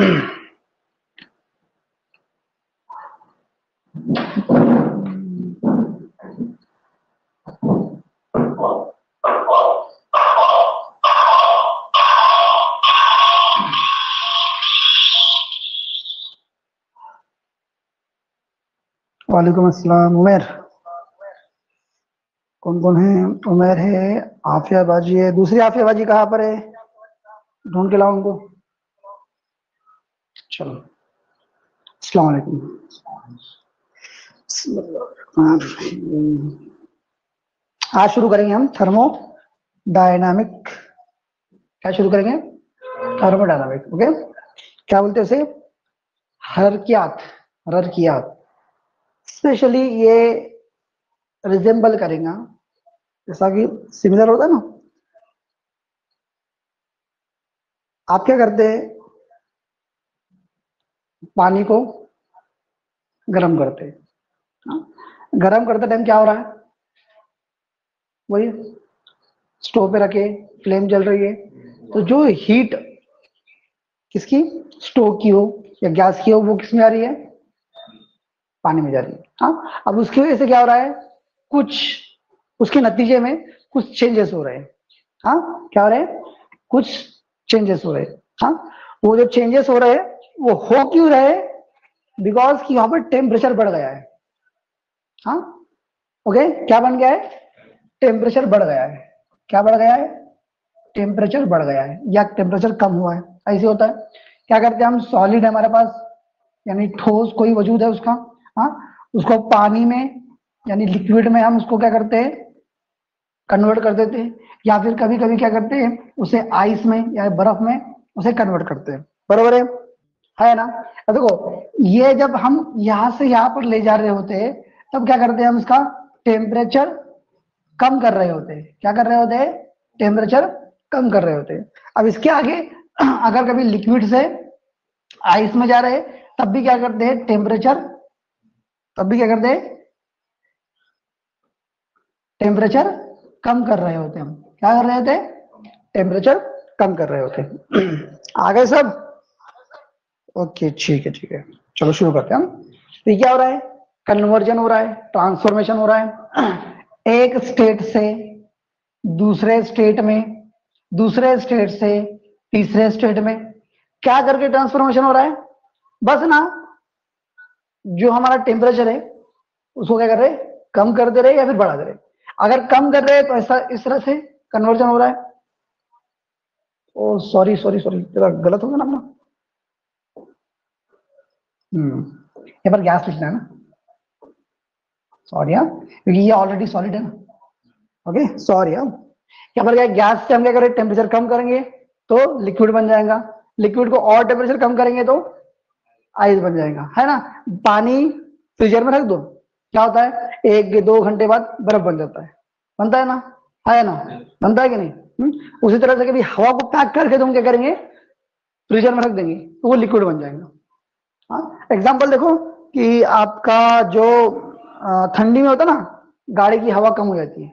वालेकुम अस्सलाम। उमर, कौन कौन है? उमर है, आफिया बाजी है। दूसरी आफिया बाजी कहाँ पर है? ढूंढ के लाओ उनको। चलो, अस्सलाम वालेकुम। आज शुरू करेंगे हम थर्मो डायनामिक। क्या शुरू करेंगे? थर्मोडायनामिक। ओके, क्या बोलते हैं इसे? हरकियात, हरकियात। स्पेशली ये रिजेंबल करेगा, जैसा कि सिमिलर होता है ना। आप क्या करते हैं? पानी को गर्म करते हैं। हाँ? गर्म करते टाइम क्या हो रहा है? वही स्टोव पे रखे, फ्लेम जल रही है, तो जो हीट किसकी, स्टोव की हो या गैस की हो, वो किस में आ रही है? पानी में जा रही है। हाँ, अब उसकी वजह से क्या हो रहा है? कुछ उसके नतीजे में कुछ चेंजेस हो रहे हैं। हाँ, क्या हो रहे हैं? कुछ चेंजेस हो रहे हैं। हाँ, वो जो चेंजेस हो रहे हैं वो हो क्यों रहे? बिकॉज कि यहाँ पर टेम्परेचर बढ़ गया है। हाँ, ओके, क्या बन गया है? टेम्परेचर बढ़ गया है। क्या बढ़ गया है? टेम्परेचर बढ़ गया है या टेम्परेचर कम हुआ है, ऐसे होता है। क्या करते हैं हम? सॉलिड है हमारे पास, यानी ठोस कोई वजूद है उसका। हाँ, उसको पानी में यानी लिक्विड में हम उसको क्या करते हैं? कन्वर्ट कर देते हैं, या फिर कभी कभी क्या करते हैं, उसे आइस में या बर्फ में उसे कन्वर्ट करते हैं। बरोबर है ना? अब देखो, ये जब हम यहाँ से यहाँ पर ले जा रहे होते हैं, तब क्या करते हैं हम? इसका टेम्परेचर कम कर रहे होते हैं। क्या कर रहे होते हैं? टेम्परेचर कम कर रहे होते हैं। अब इसके आगे अगर कभी लिक्विड से आइस में जा रहे हैं, तब भी क्या करते हैं? टेम्परेचर, तब भी क्या करते हैं? टेम्परेचर कम कर रहे होते हैं हम। क्या कर रहे होते हैं? टेम्परेचर कम कर रहे होते हैं। आ गए सब? ओके, ठीक है, ठीक है। चलो शुरू करते हैं हम। तो ये क्या हो रहा है? कन्वर्जन हो रहा है, ट्रांसफॉर्मेशन हो रहा है एक स्टेट से दूसरे स्टेट में, दूसरे स्टेट से तीसरे स्टेट में। क्या करके ट्रांसफॉर्मेशन हो रहा है? बस ना, जो हमारा टेम्परेचर है उसको क्या कर रहे हैं? कम कर दे रहे या फिर बढ़ा दे रहे। अगर कम कर रहे हैं तो ऐसा इस तरह से कन्वर्जन हो रहा है। ओ सॉरी सॉरी सॉरी, जरा गलत हो गया ना अपना। यहाँ पर गैस लिखना है ना, सॉरी हाँ, क्योंकि ये ऑलरेडी सॉलिड है ना। ओके, सॉरी हाँ। यहाँ पर क्या, गैस से हम क्या करें? टेम्परेचर कम करेंगे तो लिक्विड बन जाएगा, लिक्विड को और टेम्परेचर कम करेंगे तो आइस बन जाएगा, है ना। पानी फ्रीजर में रख दो, क्या होता है? 1-2 घंटे बाद बर्फ बन जाता है। बनता है ना, बनता है कि नहीं? उसी तरह से कभी हवा को पैक करके तुम क्या करेंगे? फ्रीजर में रख देंगे तो वो लिक्विड बन जाएगा। हाँ, एग्जाम्पल देखो कि आपका जो ठंडी में होता है ना, गाड़ी की हवा कम हो जाती है,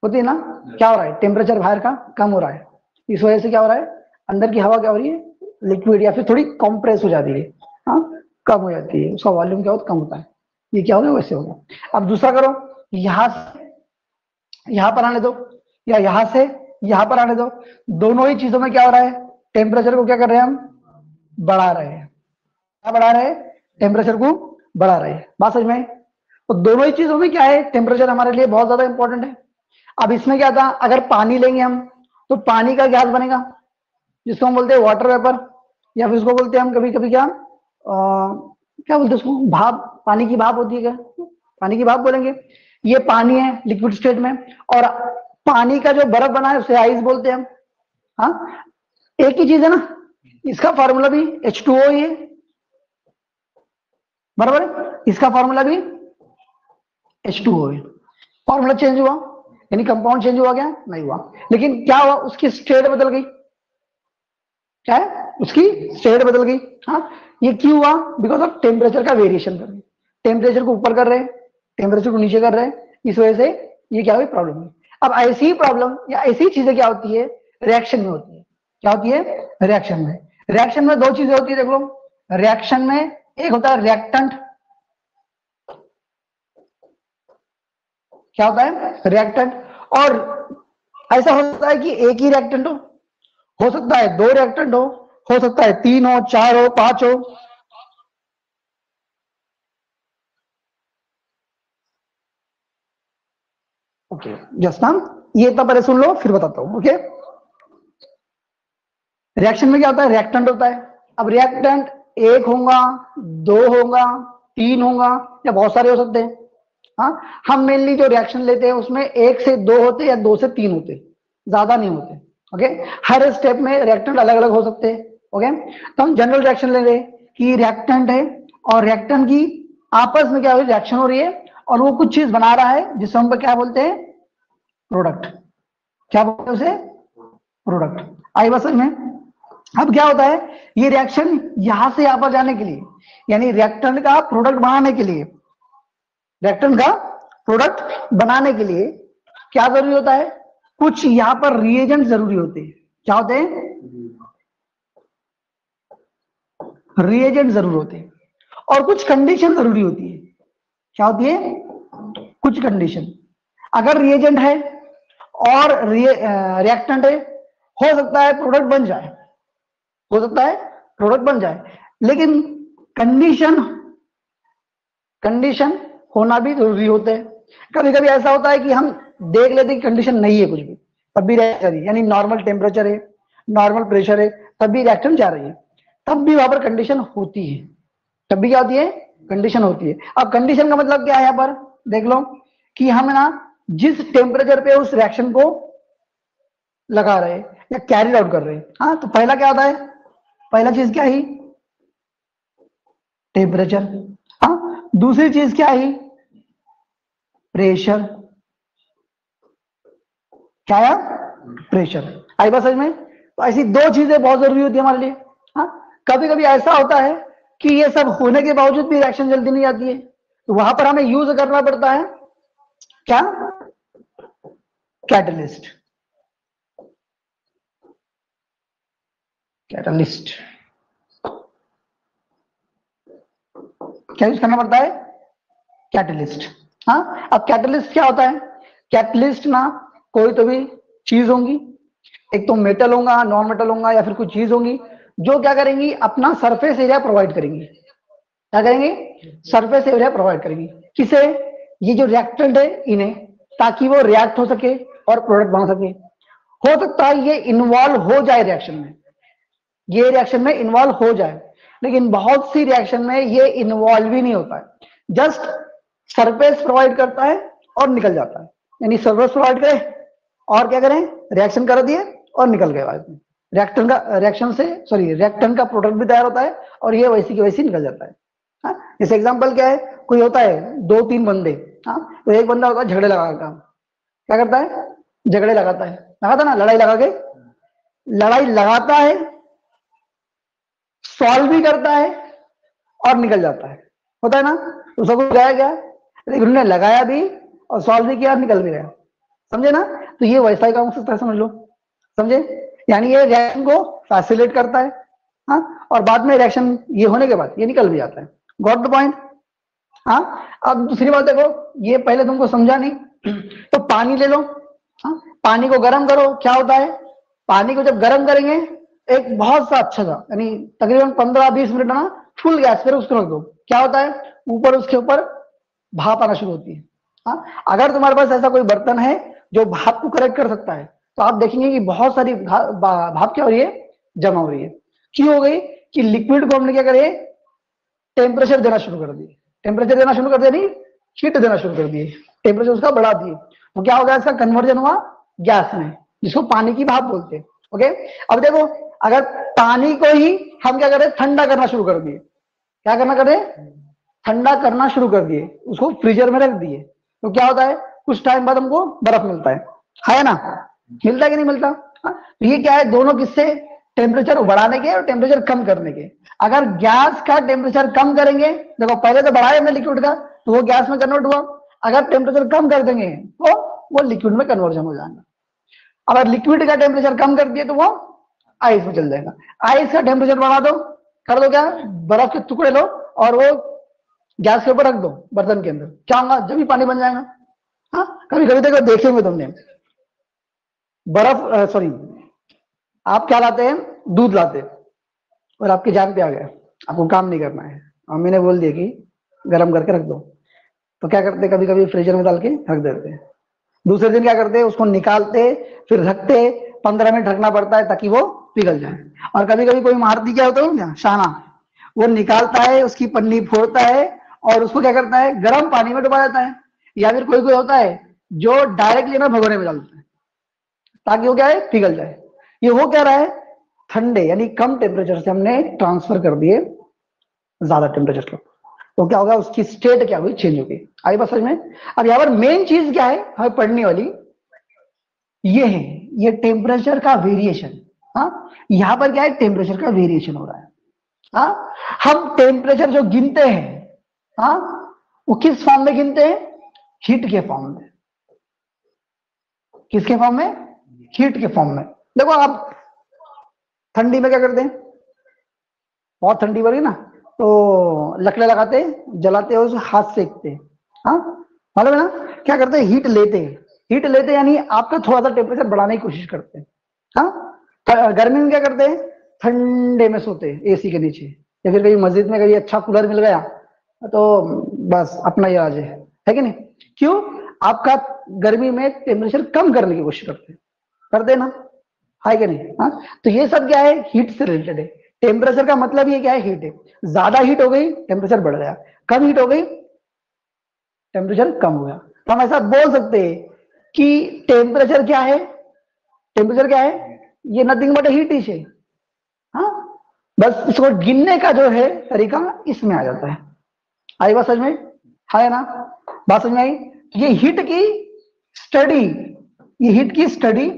होती है ना। क्या हो रहा है? टेम्परेचर बाहर का कम हो रहा है, इस वजह से क्या हो रहा है? अंदर की हवा क्या हो रही है? लिक्विड या फिर थोड़ी कंप्रेस हो जाती है। हाँ, कम हो जाती है, उसका वॉल्यूम क्या होता है? कम होता है। ये क्या हो गया? वैसे हो गया। अब दूसरा करो, यहां से यहां पर आने दो या यहां से यहां पर आने दो। दोनों ही चीजों में क्या हो रहा है? टेम्परेचर को क्या कर रहे हैं हम? बढ़ा रहे हैं। क्या बढ़ा रहे हैं? टेम्परेचर को बढ़ा रहे हैं। बात समझ में? तो दोनों ही चीजों में क्या है? टेम्परेचर हमारे लिए बहुत ज्यादा इंपॉर्टेंट है। अब इसमें क्या था, अगर पानी लेंगे हम तो पानी का गैस बनेगा जिसको हम बोलते हैं वाटर वेपर, या फिर उसको बोलते हैं हम कभी कभी क्या क्या बोलते हैं उसको? भाप। पानी की भाप होती है क्या? पानी की भाप बोलेंगे। ये पानी है लिक्विड स्टेट में, और पानी का जो बर्फ बना है उसे आइस बोलते हैं हम। हाँ, एक ही चीज है ना, इसका फॉर्मूला भी H2O ही है, बराबर है? इसका फॉर्मूला भी H2O है। फॉर्मूला चेंज हुआ यानी कंपाउंड चेंज हुआ क्या? नहीं हुआ। लेकिन क्या हुआ? उसकी स्टेट बदल गई। क्या है? उसकी स्टेट बदल गई। हाँ, ये क्यों हुआ? बिकॉज ऑफ टेम्परेचर का वेरिएशन कर रहे हैं। टेम्परेचर को ऊपर कर रहे हैं, टेम्परेचर को नीचे कर रहे हैं, इस वजह से ये क्या हुई? प्रॉब्लम हुई। अब ऐसी ही प्रॉब्लम या ऐसी चीजें क्या होती है? रिएक्शन में होती है। क्या होती है? रिएक्शन में। रिएक्शन में दो चीजें होती है, देख लो। रिएक्शन में एक होता है रिएक्टेंट, क्या होता है रिएक्टेंट, और ऐसा होता है कि एक ही रिएक्टेंट हो सकता है दो रिएक्टेंट हो सकता है तीन हो, चार हो, पांच हो। ओके जस्ट नाम ये इतना पहले सुन लो फिर बताता हूं। ओके, रिएक्शन में क्या होता है रिएक्टेंट होता है। अब रिएक्टेंट एक होगा, दो होगा, तीन होगा, या बहुत सारे हो सकते हैं। हाँ, हम मेनली जो रिएक्शन लेते हैं उसमें एक से दो होते या दो से तीन होते, ज्यादा नहीं होते। ओके, हर स्टेप में रिएक्टेंट अलग अलग हो सकते हैं। ओके, तो हम जनरल रिएक्शन ले रहे हैं कि रिएक्टेंट है और रिएक्टेंट की आपस में क्या हो रही रिएक्शन हो रही है और वो कुछ चीज बना रहा है जिसे हम क्या बोलते हैं प्रोडक्ट। क्या बोलते हैं उसे प्रोडक्ट। आई बात समझ में। अब क्या होता है ये रिएक्शन यहां से यहां पर जाने के लिए, यानी रिएक्टेंट का प्रोडक्ट बनाने के लिए, रिएक्टेंट का प्रोडक्ट बनाने के लिए क्या जरूरी होता है, कुछ यहां पर रिएजेंट जरूरी होते हैं। क्या होते हैं रिएजेंट जरूर होते हैं और कुछ कंडीशन जरूरी होती है। क्या होती है कुछ कंडीशन। अगर रिएजेंट है और रिएक्टेंट है, हो सकता है प्रोडक्ट बन जाए, हो सकता है प्रोडक्ट बन जाए, लेकिन कंडीशन कंडीशन होना भी जरूरी होते हैं। कभी कभी ऐसा होता है कि हम देख लेते हैं कि कंडीशन नहीं है कुछ भी, तब भी रिएक्शन है, यानी नॉर्मल टेम्परेचर है, नॉर्मल प्रेशर है, तब भी रिएक्शन जा रही है, तब भी वहां पर कंडीशन होती है। तब भी क्या होती है कंडीशन होती है। अब कंडीशन का मतलब क्या है यहाँ पर देख लो कि हम ना जिस टेम्परेचर पे उस रिएक्शन को लगा रहे या कैरी आउट कर रहे हैं। हाँ, तो पहला क्या होता है, पहला चीज क्या है टेम्परेचर। हाँ, दूसरी चीज क्या है प्रेशर। क्या है प्रेशर। आई बात समझ में। तो ऐसी दो चीजें बहुत जरूरी होती है हमारे लिए। हाँ, कभी कभी ऐसा होता है कि ये सब होने के बावजूद भी रिएक्शन जल्दी नहीं आती है, तो वहां पर हमें यूज करना पड़ता है क्या कैटलिस्ट। कैटलिस्ट क्या यूज करना पड़ता है कैटलिस्ट। हाँ, अब कैटलिस्ट क्या होता है, कैटलिस्ट ना कोई तो भी चीज होंगी, एक तो मेटल होगा, नॉन मेटल होगा, या फिर कुछ चीज होंगी जो क्या करेंगी अपना सरफेस एरिया प्रोवाइड करेंगी। क्या करेंगे सरफेस एरिया प्रोवाइड करेंगी किसे, ये जो रिएक्टेंट है इन्हें, ताकि वो रिएक्ट हो सके और प्रोडक्ट बना सके। हो सकता है ये इन्वॉल्व हो जाए रिएक्शन में, ये रिएक्शन में इन्वॉल्व हो जाए, लेकिन बहुत सी रिएक्शन में ये इन्वॉल्व ही नहीं होता है, जस्ट सरफेस प्रोवाइड करता है और निकल जाता है। यानी सरफेस प्रोवाइड करे और क्या करें रिएक्शन कर दिए और निकल गए बाद में। रिएक्टेंट का रिएक्शन से सॉरी रिएक्टेंट का प्रोडक्ट भी तैयार होता है और ये वैसी की वैसी निकल जाता है। हाँ, जैसे एग्जांपल क्या है, कोई होता है दो तीन बंदे, हाँ, तो एक बंदा होता है झगड़े लगा काम, क्या करता है झगड़े लगाता ना, लड़ाई लगा के, लड़ाई लगाता है, सॉल्व भी करता है और निकल जाता है, होता है ना। तो सब कुछ गया क्या, लेकिन उन्होंने लगाया भी और सॉल्व भी किया और निकल भी गया, समझे ना। तो ये वैसा ही काम हो सकता है, समझ लो, समझे। यानी ये रिएक्शन को फैसिलिटेट करता है, हाँ, और बाद में रिएक्शन ये होने के बाद ये निकल भी जाता है। Got the point. हाँ, अब दूसरी बात देखो, ये पहले तुमको समझा नहीं तो पानी ले लो। हाँ, पानी को गर्म करो, क्या होता है पानी को जब गर्म करेंगे एक बहुत सा अच्छा सा, यानी तकरीबन 15-20 मिनट ना फुल गैस पर उसको रख दो, क्या होता है ऊपर उसके ऊपर भाप आना शुरू होती है। हाँ, अगर तुम्हारे पास ऐसा कोई बर्तन है जो भाप को करेक्ट कर सकता है तो आप देखेंगे कि बहुत सारी भाप क्या हो रही है जमा हो रही है। क्यों हो गई कि लिक्विड को हमने क्या करे टेम्परेचर देना शुरू कर दिए, टेम्परेचर देना शुरू कर दिया, नहीं हीट देना शुरू कर दिए, टेम्परेचर उसका बढ़ा दिए, तो क्या हो गया इसका कन्वर्जन हुआ गैस में, जिसको पानी की भाप बोलते हैं। ओके, अब देखो अगर पानी को ही हम क्या करें ठंडा करना शुरू कर दिए, क्या करना करें ठंडा करना शुरू कर दिए, उसको फ्रीजर में रख दिए, तो क्या होता है कुछ टाइम बाद हमको बर्फ मिलता है ना, मिलता है कि नहीं मिलता। हाँ? तो ये क्या है दोनों किससे टेम्परेचर बढ़ाने के और टेम्परेचर कम करने के। अगर गैस का टेम्परेचर कम करेंगे, देखो पहले तो बढ़ाया हमने लिक्विड का तो वो गैस में कन्वर्ट हुआ, अगर टेम्परेचर कम कर देंगे तो वो लिक्विड में कन्वर्जन हो जाएगा। अगर लिक्विड का टेम्परेचर कम कर दिए तो वो आइस में चल जाएगा। आइस का टेम्परेचर बढ़ा दो, कर दो क्या, बर्फ के टुकड़े लो और वो गैस के ऊपर रख दो बर्तन के अंदर, क्या होगा, जब भी पानी बन जाएगा। हाँ, कभी कभी देखो, देखेंगे तुमने बर्फ, सॉरी, आप क्या लाते हैं, दूध लाते हैं और आपकी जान पे आ गया, आपको काम नहीं करना है, मम्मी ने बोल दिया कि गर्म करके रख दो, तो क्या करते हैं, कभी कभी फ्रीजर में डाल के रख देते हैं। दूसरे दिन क्या करते हैं, उसको निकालते फिर रखते, 15 मिनट रखना पड़ता है ताकि वो पिघल जाए। और कभी कभी कोई मारती क्या होता है क्या, शाना, वो निकालता है, उसकी पन्नी फोड़ता है और उसको क्या करता है, गर्म पानी में डुबा देता है। या फिर कोई कोई होता है जो डायरेक्टली ना भगोने में डालता है ताकि वो क्या है, पिघल जाए। ये हो क्या रहा है, ठंडे यानी कम टेम्परेचर से हमने ट्रांसफर कर दिए ज्यादा टेम्परेचर को, तो क्या होगा, उसकी स्टेट क्या हुई, चेंज हो गई। आई बात समझ में। अब यहाँ पर मेन चीज क्या है हमें पढ़ने वाली, ये है, ये टेम्परेचर का वेरिएशन। हाँ, यहां पर क्या है, टेम्परेचर का वेरिएशन हो रहा है। हाँ, हम टेम्परेचर जो गिनते हैं, हाँ, वो किस फॉर्म में गिनते हैं, हीट के फॉर्म में। किसके फॉर्म में, हीट के फॉर्म में। देखो आप ठंडी में क्या करते हैं, बहुत ठंडी पड़ी ना तो लकड़े लगाते, जलाते और उसे हाथ सेकते। हाँ, मालूम है ना, क्या करते हैं, हीट लेते हैं। हीट लेते यानी आपका थोड़ा सा टेम्परेचर बढ़ाने की कोशिश करते हैं। हाँ, गर्मी में क्या करते हैं, ठंडे में सोते हैं एसी के नीचे, या फिर कहीं मस्जिद में कहीं अच्छा कूलर मिल गया तो बस अपना ही आज है कि नहीं। क्यों, आपका गर्मी में टेम्परेचर कम करने की कोशिश करते हैं, कर देना, है कि नहीं। हाँ, तो ये सब क्या है, हीट से रिलेटेड है। टेम्परेचर का मतलब ये क्या है, हीट है। ज्यादा हीट हो गई टेम्परेचर बढ़ गया, कम हीट हो गई टेम्परेचर कम हो गया। तो हम ऐसा बोल सकते हैं कि टेम्परेचर क्या है, टेम्परेचर क्या है, ये नथिंग बट हीट इज है। हाँ, बस इसको गिनने का जो है तरीका इसमें आ जाता है। आई बात समझ में, है ना, बात समझ में आई। ये हीट की स्टडी, ये हीट की स्टडी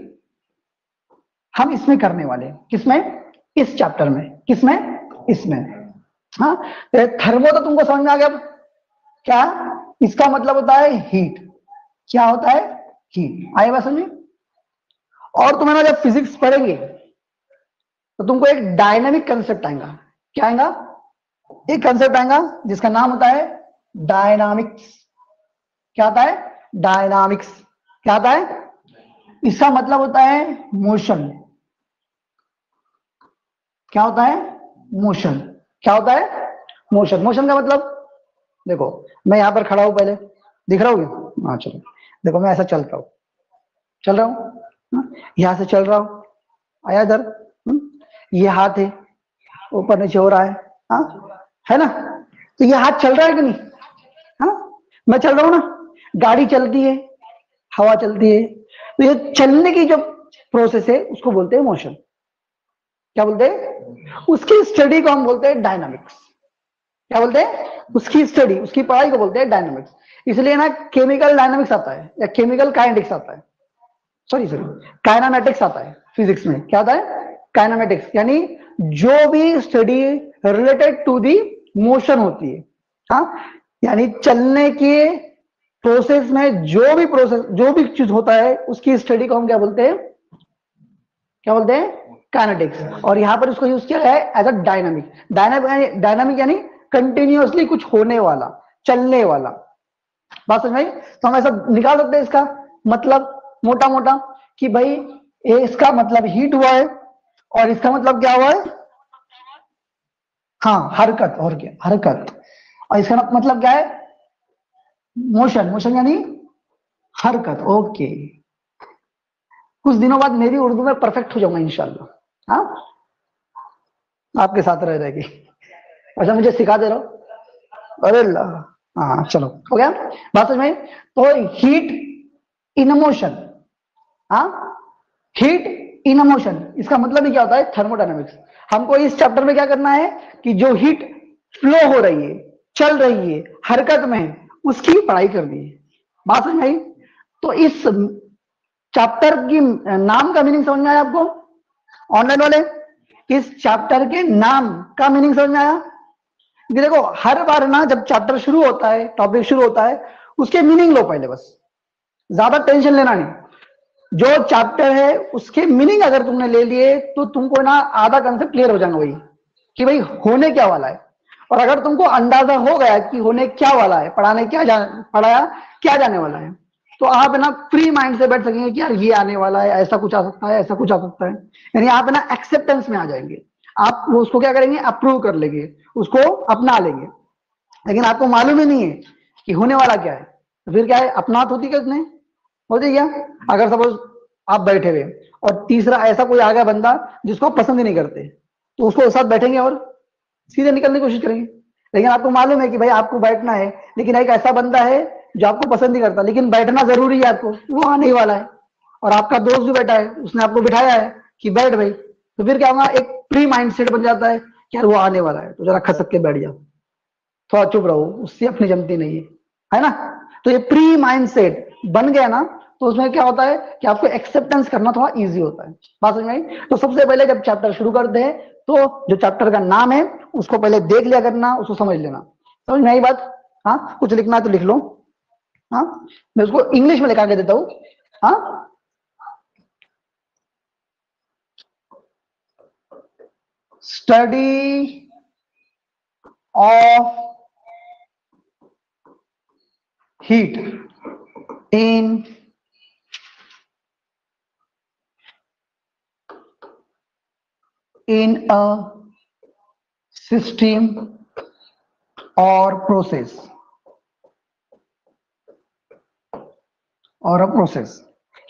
हम इसमें करने वाले हैं। किसमें, इस चैप्टर में। किसमें, इसमें। हाँ, थर्मो तो तुमको समझ में आ गया, क्या इसका मतलब होता है हीट। क्या होता है, हीट। आई बात समझ में। और तुम्हारा जब फिजिक्स पढ़ेंगे तो तुमको एक डायनामिक कंसेप्ट आएगा। क्या आएगा, एक कंसेप्ट आएगा जिसका नाम होता है डायनामिक्स। क्या आता है, डायनामिक्स। क्या आता है, इसका मतलब होता है मोशन। क्या होता है, मोशन। क्या होता है, मोशन। मोशन का मतलब, देखो मैं यहां पर खड़ा हूं, पहले दिख रहा हूँ, हाँ चलो, देखो मैं ऐसा चल रहा हूं, चल रहा हूं, यहां से चल रहा हूं, आया इधर, ये हाथ है, ऊपर नीचे हो रहा है, हाँ है ना। तो ये हाथ चल रहा है कि नहीं, हाँ, मैं चल रहा हूं ना, गाड़ी चलती है, हवा चलती है, तो ये चलने की जो प्रोसेस है उसको बोलते हैं मोशन। क्या बोलते हैं, उसकी स्टडी को हम बोलते हैं डायनामिक्स। क्या बोलते हैं, उसकी स्टडी, उसकी पढ़ाई को बोलते हैं डायनामिक्स। इसलिए ना केमिकल डायनामिक्स आता है या केमिकल काइनेटिक्स आता है, सॉरी काइनामेटिक्स आता है फिजिक्स में। क्या आता है, काइनामेटिक्स, यानी जो भी study related to the motion होती है। हाँ, यानी चलने के प्रोसेस में जो भी प्रोसेस, जो भी चीज होता है उसकी स्टडी को हम क्या बोलते हैं, क्या बोलते हैं, काइनेटिक्स। और यहां पर उसको यूज किया है एज अ डायनामिक। डायनामिक यानी कंटिन्यूअसली कुछ होने वाला, चलने वाला। बात समझ में आई? तो हम ऐसा निकाल सकते हैं इसका मतलब मोटा मोटा कि भाई इसका मतलब हीट हुआ है और इसका मतलब क्या हुआ है, हाँ हरकत, और क्या हरकत। और इसका मतलब क्या है, मोशन। मोशन यानी हरकत। ओके, कुछ दिनों बाद मेरी उर्दू में परफेक्ट हो जाऊंगा इंशाल्लाह। हाँ, आपके साथ रह रहेगी। अच्छा, मुझे सिखा दे रहा हो, अरे अल्लाह। हाँ चलो, हो गया बात समझ में। तो हीट इन मोशन, हाँ, हीट इन मोशन, इसका मतलब ही क्या होता है, थर्मोडायनेमिक्स। हमको इस चैप्टर में क्या करना है कि जो हीट फ्लो हो रही है, चल रही है, हरकत में है, उसकी पढ़ाई करनी है। बात समझ में आई। तो इस चैप्टर की नाम का मीनिंग समझ में आया आपको, ऑनलाइन वाले, इस चैप्टर के नाम का मीनिंग समझ में आया। देखो हर बार ना जब चैप्टर शुरू होता है, टॉपिक शुरू होता है, उसके मीनिंग लो पहले, बस ज्यादा टेंशन लेना नहीं। जो चैप्टर है उसके मीनिंग अगर तुमने ले लिए तो तुमको ना आधा कंसेप्ट क्लियर हो जाएगा भाई, कि भाई होने क्या वाला है। और अगर तुमको अंदाजा हो गया कि होने क्या वाला है, पढ़ाया क्या जाने वाला है, तो आप है ना फ्री माइंड से बैठ सकेंगे कि यार ये आने वाला है, ऐसा कुछ आ सकता है, ऐसा कुछ आ सकता है। यानी आप है ना एक्सेप्टेंस में आ जाएंगे, आप उसको क्या करेंगे, अप्रूव कर लेंगे, उसको अपना लेंगे। लेकिन आपको मालूम ही नहीं है कि होने वाला क्या है, तो फिर क्या है, अपनात होती किसने, होती क्या। अगर सपोज आप बैठे हुए और तीसरा ऐसा कोई आ गया बंदा जिसको आप पसंद ही नहीं करते, तो उसको साथ बैठेंगे और सीधे निकलने की कोशिश करेंगे। लेकिन आपको मालूम है कि भाई आपको बैठना है, लेकिन एक ऐसा बंदा है जो आपको पसंद नहीं करता, लेकिन बैठना जरूरी है आपको, वो आने ही वाला है, और आपका दोस्त भी बैठा है, उसने आपको बिठाया है कि बैठ भाई, तो फिर क्या होगा, एक प्री माइंड सेट बन जाता है कि यार वो आने वाला है, तो जरा खसक के बैठ जाओ, थोड़ा चुप रहो, उससे अपनी जमती नहीं है ना। तो ये प्री माइंड सेट बन गया ना, तो उसमें क्या होता है कि आपको एक्सेप्टेंस करना थोड़ा इजी होता है। बात समझ में आई। तो सबसे पहले जब चैप्टर शुरू करते हैं तो जो चैप्टर का नाम है उसको पहले देख लिया करना, उसको समझ लेना। समझ में आई बात। हाँ, कुछ लिखना है तो लिख लो। हाँ, मैं उसको इंग्लिश में लिखा के देता हूँ। हाँ, study of heat in a system or process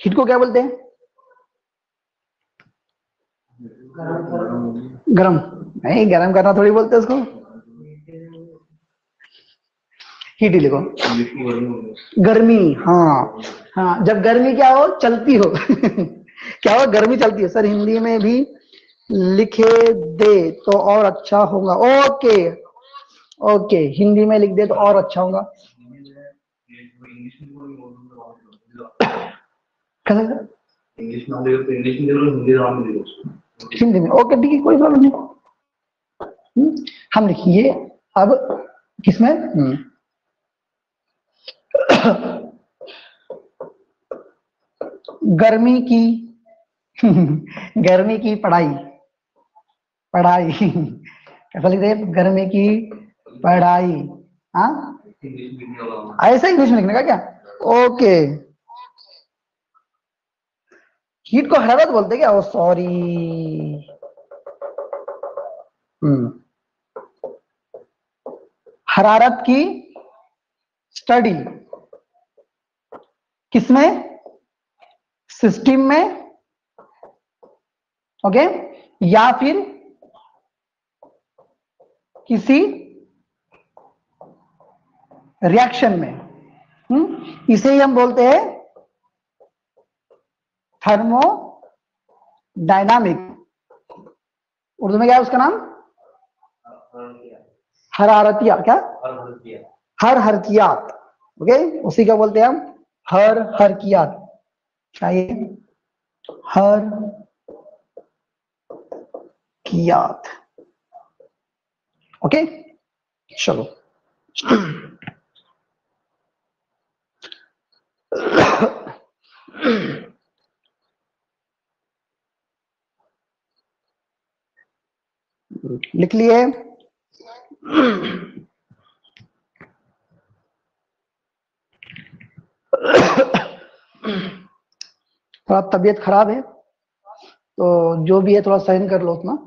heat को क्या बोलते हैं, गरम नहीं, गरम करना थोड़ी बोलते हैं उसको, हीट ही लिखो, गर्मी। हाँ हाँ, जब गर्मी क्या हो, चलती हो क्या हो, गर्मी चलती है। सर हिंदी में भी लिखे दे तो और अच्छा होगा। ओके ओके, हिंदी में लिख दे तो और अच्छा होगा। इंग्लिश में हिंदी में ओके, ठीक है, कोई प्रॉब्लम नहीं। हम लिखिए अब किसमें, गर्मी की गर्मी की पढ़ाई, पढ़ाई कैसा लिख दे, गर्मी की पढ़ाई। हाँ, ऐसा इंग्लिश में लिखने का क्या। ओके, हीट को हरारत बोलते क्या, ओ सॉरी। हरारत की स्टडी किसमें, सिस्टम में, ओके, या फिर किसी रिएक्शन में। इसे ही हम बोलते हैं थर्मोडायनामिक। उर्दू में क्या है उसका नाम, हरारतिया, क्या, हर हरकियात। ओके, उसी का बोलते हैं हम हर हरकियात। क्या ये, हर कियात। ओके, चलो लिख लिए। थोड़ा तबीयत खराब है तो जो भी है थोड़ा सहन कर लो उतना।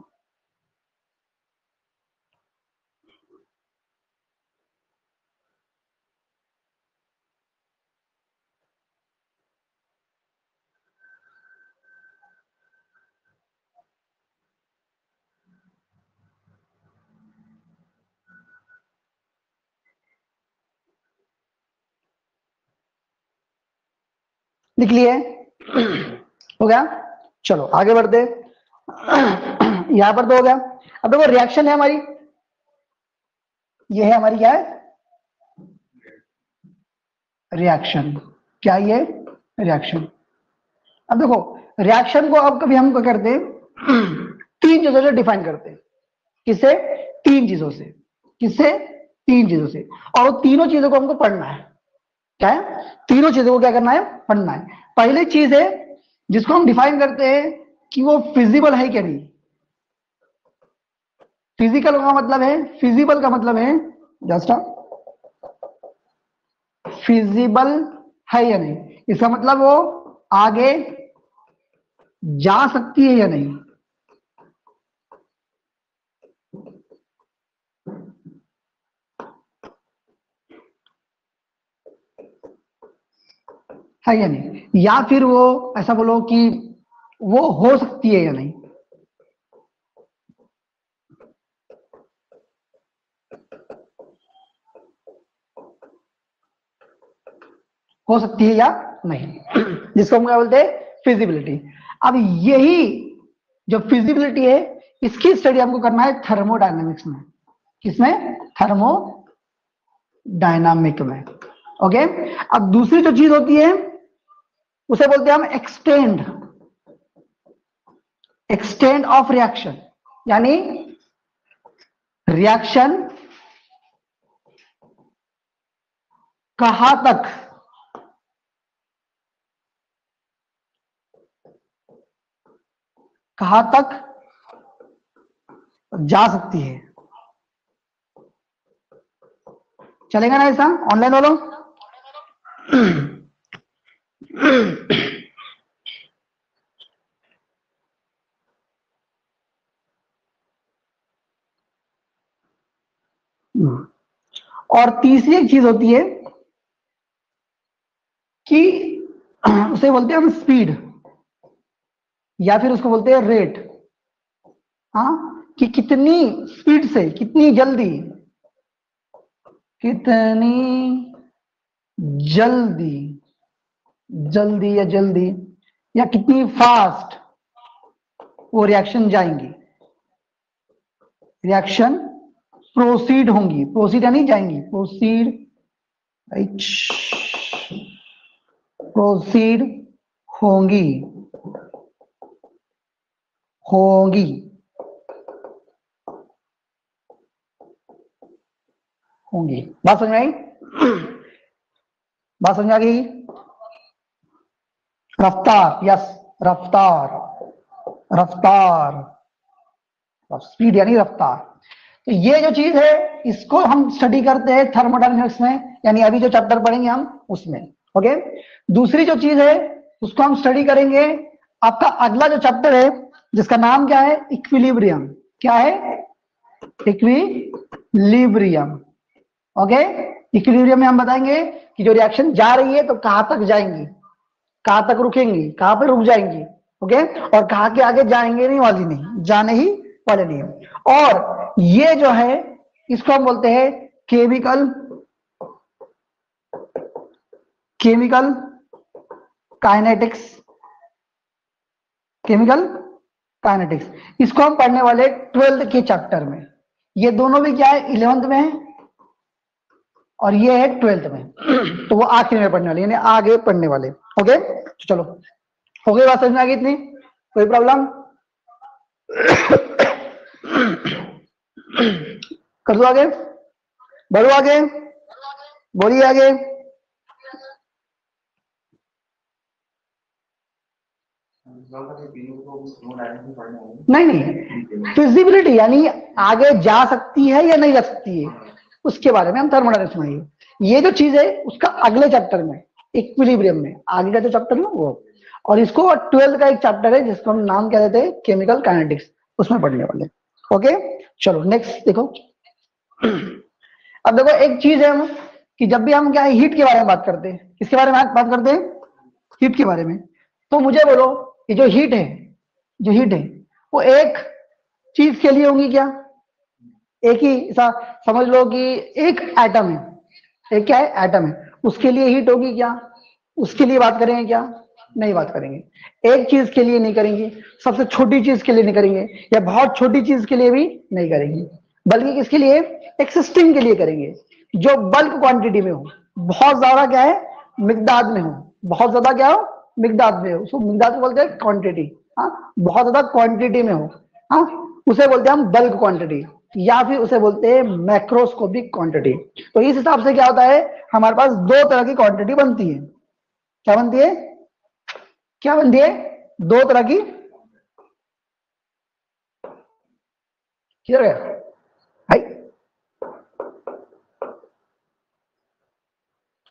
लिख लिए, हो गया। चलो आगे बढ़ते, यहां पर तो हो गया। अब देखो रिएक्शन है हमारी, ये है हमारी क्या है, रिएक्शन। क्या ये, रिएक्शन। अब देखो रिएक्शन को अब कभी हम क्या करते हैं, तीन चीजों से डिफाइन करते हैं। किससे, तीन चीजों से। किससे, तीन चीजों से। और वो तीनों चीजों को हमको पढ़ना है। क्या है, तीनों चीजों को क्या करना है, पढ़ना है। पहली चीज है जिसको हम डिफाइन करते हैं कि वो फिजिबल है क्या नहीं। फिजिकल का मतलब है, फिजिबल का मतलब है जस्ट फिजिबल है या नहीं, इसका मतलब वो आगे जा सकती है या नहीं। है या नहीं, या फिर वो ऐसा बोलो कि वो हो सकती है या नहीं। हो सकती है या नहीं, जिसको हम क्या बोलते हैं, फिजिबिलिटी। अब यही जो फिजिबिलिटी है, इसकी स्टडी हमको करना है थर्मोडायनामिक्स में। किसमें? थर्मोडायनामिक में। ओके, अब दूसरी जो चीज होती है उसे बोलते हैं हम एक्सटेंड, एक्सटेंड ऑफ रिएक्शन, यानी रिएक्शन कहां तक जा सकती है। चलेगा ना ऐसा ऑनलाइन वालों? और तीसरी एक चीज होती है कि उसे बोलते हैं हम स्पीड, या फिर उसको बोलते हैं रेट। हाँ, कि कितनी स्पीड से, कितनी जल्दी, कितनी जल्दी, जल्दी या जल्दी, या कितनी फास्ट वो रिएक्शन जाएंगी, रिएक्शन प्रोसीड होंगी। प्रोसीड यानी जाएंगी, प्रोसीड, राइट, प्रोसीड होंगी, होंगी, होंगी। बात समझ में आई? बात समझ में आ गई? रफ्तार, यस, रफ्तार, रफ्तार, स्पीड यानी रफ्तार। तो ये जो चीज है इसको हम स्टडी करते हैं थर्मोडायनामिक्स में, यानी अभी जो चैप्टर पढ़ेंगे हम उसमें। ओके, दूसरी जो चीज है उसको हम स्टडी करेंगे आपका अगला जो चैप्टर है, जिसका नाम क्या है? इक्विलिब्रियम। क्या है? इक्विलिब्रियम। ओके, इक्विलिब्रियम में हम बताएंगे कि जो रिएक्शन जा रही है तो कहां तक जाएंगी, कहां तक रुकेंगी, कहां पे रुक जाएंगी। ओके, और कहां के आगे जाएंगे नहीं वाली नहीं, जाने ही वाले नहीं। और ये जो है इसको हम बोलते हैं chemical, chemical kinetics, chemical kinetics. इसको हम पढ़ने वाले 12th के चैप्टर में। ये दोनों भी क्या है? 11th में है और ये है 12th में। तो वो आखिर में पढ़ने वाले, यानी आगे पढ़ने वाले। ओके, तो चलो, हो गई बात समझ में आ गई इतनी? कोई प्रॉब्लम? कर दो आगे, बढ़ो आगे, बोलिए आगे। नहीं नहीं, फिजिबिलिटी यानी आगे जा सकती है या नहीं जा सकती है, उसके बारे में हम थर्मोडायनामिक्स में। ये जो चीज है उसका अगले चैप्टर में, इक्विलिब्रियम में, आगे का जो चैप्टर है वो। और इसको 12th का एक चैप्टर है जिसको हम नाम क्या देते हैं? केमिकल काइनेटिक्स, उसमें पढ़ने वाले। ओके, चलो नेक्स्ट देखो। अब देखो एक चीज है हम कि जब भी हम क्या है हीट के बारे में बात करते हैं, किसके बारे में बात करते हैं? हीट के बारे में। तो मुझे बोलो कि जो हीट है, जो हीट है वो एक चीज के लिए होगी क्या? एक ही ऐसा समझ लो कि एक एटम है, एक क्या है? एटम है, उसके लिए हीट होगी क्या? उसके लिए बात करेंगे क्या? नहीं बात करेंगे। एक चीज के लिए नहीं करेंगे, सबसे छोटी चीज के लिए नहीं करेंगे, या बहुत छोटी चीज के लिए भी नहीं करेंगे, बल्कि किसके लिए? एक्सिस्टिंग के लिए करेंगे, जो बल्क क्वांटिटी में हो, बहुत ज्यादा क्या है? मिकदार में हो, बहुत ज्यादा क्या हो? मिकदार में हो, उसको मिकदार को बोलते हैं क्वांटिटी। हाँ, बहुत ज्यादा क्वांटिटी में हो, हाँ, उसे बोलते हैं हम बल्क क्वांटिटी, या फिर उसे बोलते हैं मैक्रोस्कोपिक क्वांटिटी। तो इस हिसाब से क्या होता है, हमारे पास दो तरह की क्वांटिटी बनती है। क्या बनती है? क्या बनती है? दो तरह की, किधर गया भाई,